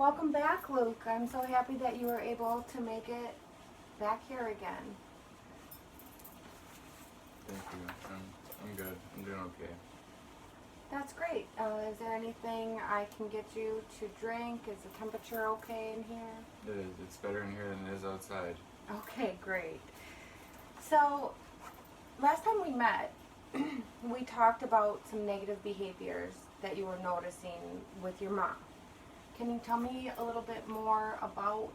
Welcome back, Luke. I'm so happy that you were able to make it back here again. Thank you. I'm good. I'm doing okay. That's great. Is there anything I can get you to drink? Is the temperature okay in here? It is. It's better in here than it is outside. Okay, great. So, last time we met, we talked about some negative behaviors that you were noticing with your mom. Can you tell me a little bit more about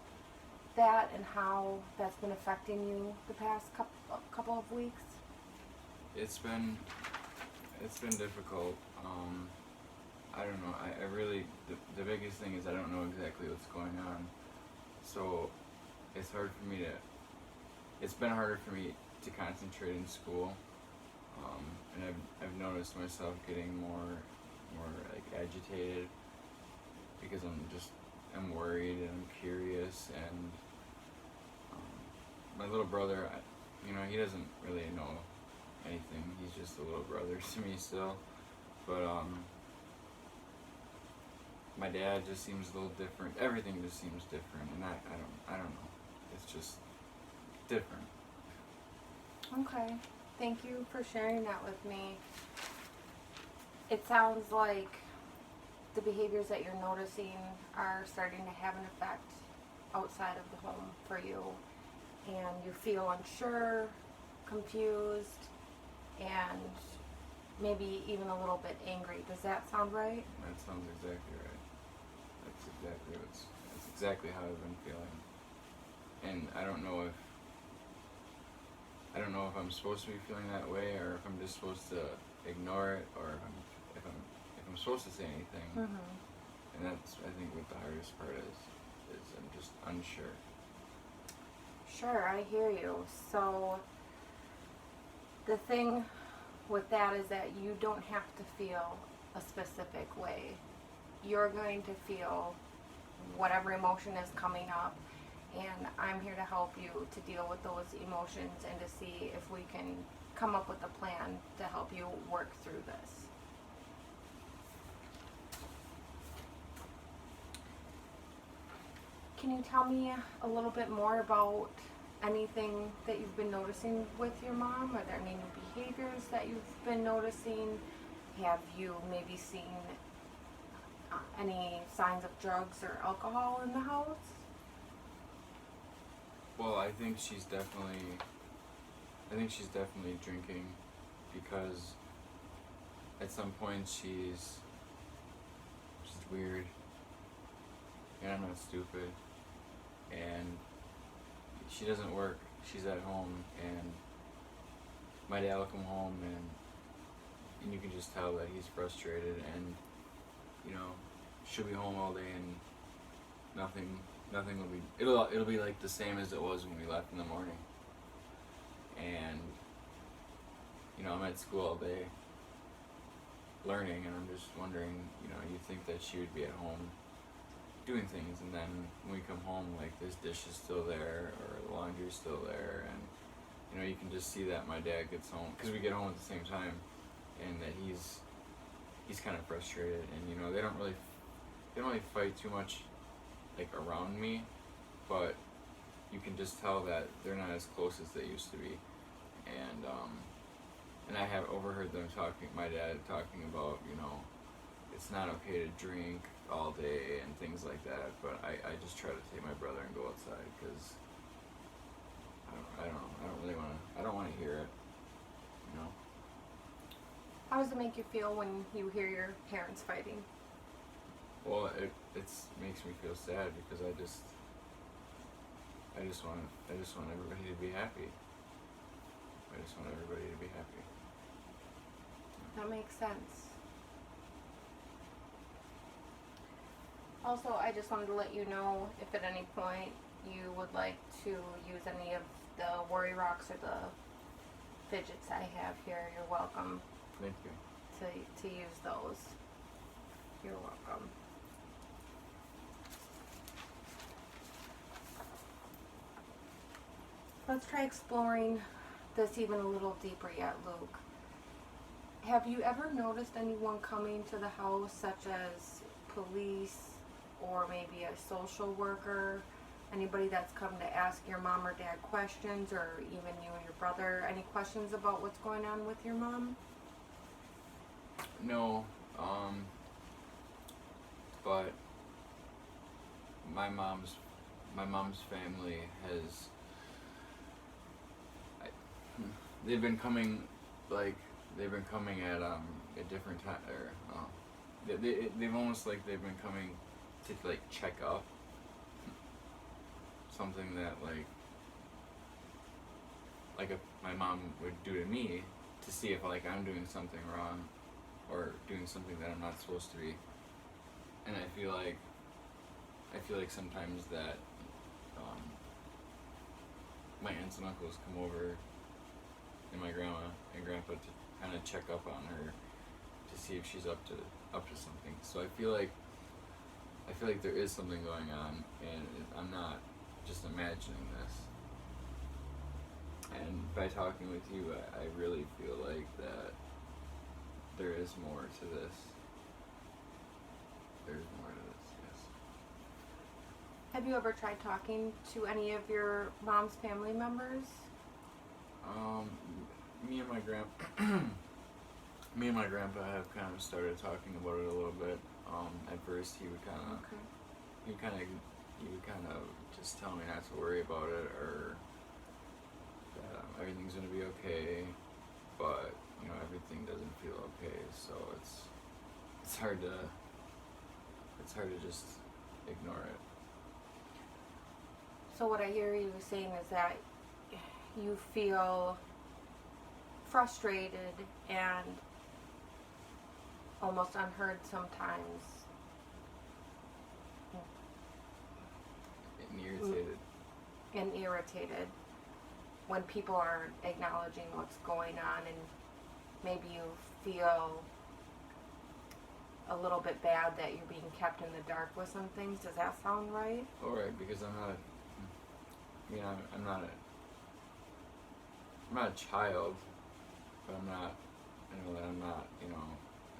that and how that's been affecting you the past couple of weeks? It's been difficult. I don't know. I really the biggest thing is I don't know exactly what's going on. So it's hard for me to. It's been harder for me to concentrate in school. And I've noticed myself getting more like agitated because I'm worried and I'm curious and my little brother, he doesn't really know anything. He's just a little brother to me still. But my dad just seems a little different. Everything just seems different, and I don't know. It's just different. Okay. Thank you for sharing that with me. It sounds like the behaviors that you're noticing are starting to have an effect outside of the home for you, and you feel unsure, confused, and maybe even a little bit angry. Does that sound right? That sounds exactly right. That's exactly how I've been feeling. And I don't know if I'm supposed to be feeling that way, or if I'm just supposed to ignore it, or if I'm supposed to say anything. Mm-hmm. And that's, I think, what the hardest part is I'm just unsure. Sure, I hear you. So the thing with that is that you don't have to feel a specific way. You're going to feel whatever emotion is coming up, and I'm here to help you to deal with those emotions and to see if we can come up with a plan to help you work through this. Can you tell me a little bit more about anything that you've been noticing with your mom? Are there any new behaviors that you've been noticing? Have you maybe seen any signs of drugs or alcohol in the house? Well, I think she's definitely drinking because at some point she's weird, and I'm not stupid, and she doesn't work. She's at home, and my dad will come home, and you can just tell that he's frustrated, and she'll be home all day, and nothing will be. It'll be like the same as it was when we left in the morning, and I'm at school all day learning, and I'm just wondering, you'd think that she would be at home doing things, and then when we come home, like, this dish is still there, or the laundry's still there, and you can just see that my dad gets home, because we get home at the same time, and that he's kind of frustrated, and they don't really fight too much, like, around me, but you can just tell that they're not as close as they used to be, and I have overheard them my dad talking about, it's not okay to drink all day and things like that, but I just try to take my brother and go outside, because I don't want to hear it, How does it make you feel when you hear your parents fighting? Well, it makes me feel sad, because I just want everybody to be happy. I just want everybody to be happy. That makes sense. Also, I just wanted to let you know if at any point you would like to use any of the worry rocks or the fidgets I have here, you're welcome Thank you. to use those. You're welcome. Let's try exploring this even a little deeper yet, Luke. Have you ever noticed anyone coming to the house, such as police or maybe a social worker, anybody that's come to ask your mom or dad questions, or even you and your brother, any questions about what's going on with your mom? No, but my mom's family has, I, they've been coming, at different time, or they've almost like they've been coming to like check up something that like if my mom would do to me, to see if like I'm doing something wrong or doing something that I'm not supposed to be. And I feel like sometimes that my aunts and uncles come over, and my grandma and grandpa, to kind of check up on her to see if she's up to something. So I feel like there is something going on, and I'm not just imagining this. And by talking with you, I really feel like that there is more to this. There's more to this, yes. Have you ever tried talking to any of your mom's family members? Me and my grandpa have kind of started talking about it a little bit. At first he would kind of just tell me not to worry about it, or that everything's gonna be okay, but you know, everything doesn't feel okay, so it's hard to just ignore it. So what I hear you saying is that you feel frustrated and almost unheard sometimes. And irritated when people aren't acknowledging what's going on, and maybe you feel a little bit bad that you're being kept in the dark with some things. Does that sound right? All right, because I'm not a child, but I'm not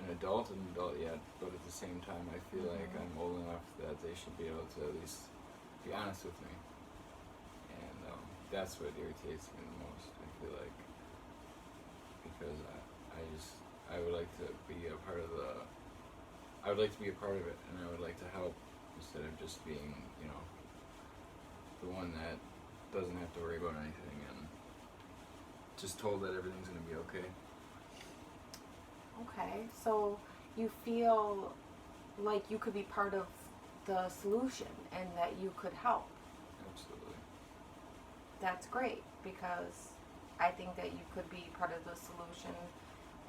an adult yet, but at the same time I feel like I'm old enough that they should be able to at least be honest with me. And that's what irritates me the most, I feel like, because I would like to be a part of it, and I would like to help, instead of just being, the one that doesn't have to worry about anything and just told that everything's gonna be okay. Okay, so you feel like you could be part of the solution and that you could help. Absolutely. That's great, because I think that you could be part of the solution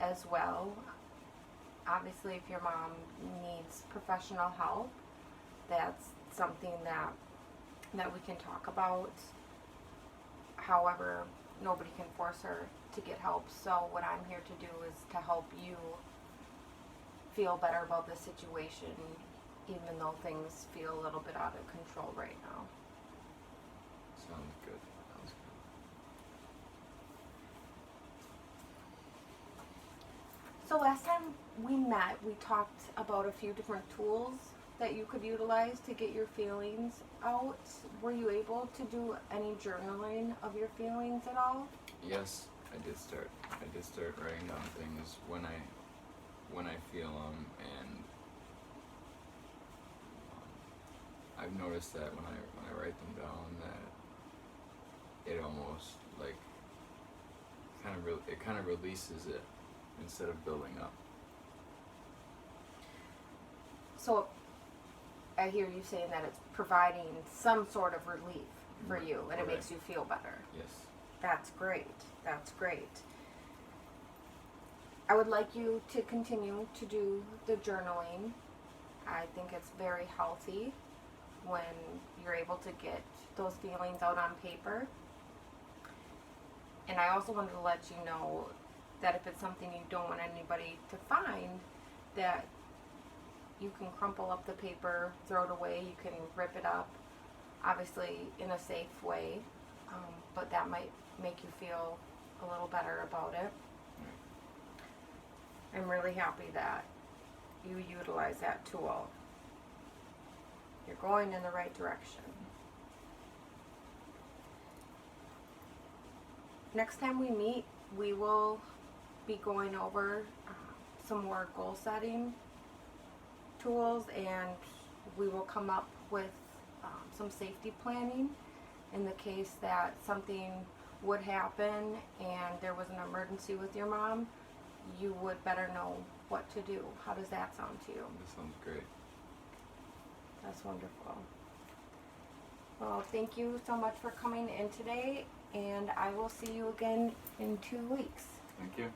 as well. Obviously, if your mom needs professional help, that's something that we can talk about. However, nobody can force her to get help. So what I'm here to do is to help you feel better about the situation, even though things feel a little bit out of control right now. Sounds good. So last time we met, we talked about a few different tools that you could utilize to get your feelings out. Were you able to do any journaling of your feelings at all? Yes, I did start writing down things when I feel them, and I've noticed that when I write them down, that it almost kind of releases it instead of building up. So I hear you saying that it's providing some sort of relief for you, and it makes you feel better. Yes. That's great. That's great. I would like you to continue to do the journaling. I think it's very healthy when you're able to get those feelings out on paper. And I also wanted to let you know that if it's something you don't want anybody to find, that you can crumple up the paper, throw it away, you can rip it up, obviously in a safe way, but that might make you feel a little better about it. I'm really happy that you utilize that tool. You're going in the right direction. Next time we meet, we will be going over some more goal setting tools, and we will come up with some safety planning in the case that something would happen and there was an emergency with your mom. You would better know what to do. How does that sound to you? This sounds great. That's wonderful. Well, thank you so much for coming in today, and I will see you again in 2 weeks. Thank you.